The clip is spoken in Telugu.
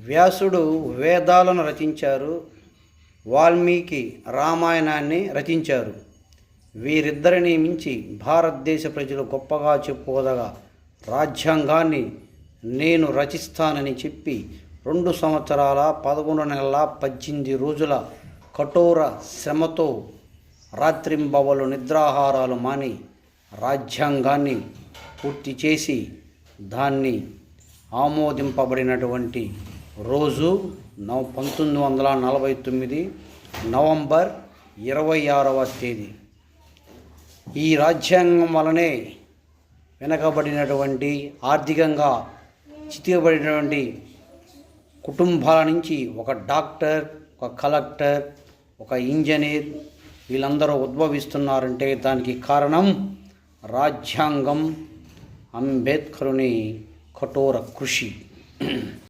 వ్యాసుడు వేదాలను రచించారు, వాల్మీకి రామాయణాన్ని రచించారు. వీరిద్దరిని మించి భారతదేశ ప్రజలు గొప్పగా చెప్పుకోదగ రాజ్యాంగాన్ని నేను రచిస్తానని చెప్పి 2 సంవత్సరాల 11 నెలల 18 రోజుల కఠోర శ్రమతో రాత్రింబవలు నిద్రాహారాలు మాని రాజ్యాంగాన్ని పూర్తి చేసి దాన్ని ఆమోదింపబడినటువంటి రోజు 1949 నవంబర్ 26వ తేదీ. ఈ రాజ్యాంగం వలనే వెనకబడినటువంటి ఆర్థికంగా చితికబడినటువంటి కుటుంబాల నుంచి ఒక డాక్టర్, ఒక కలెక్టర్, ఒక ఇంజనీర్ వీళ్ళందరూ ఉద్భవిస్తున్నారంటే దానికి కారణం రాజ్యాంగం, అంబేద్కరుని కఠోర కృషి.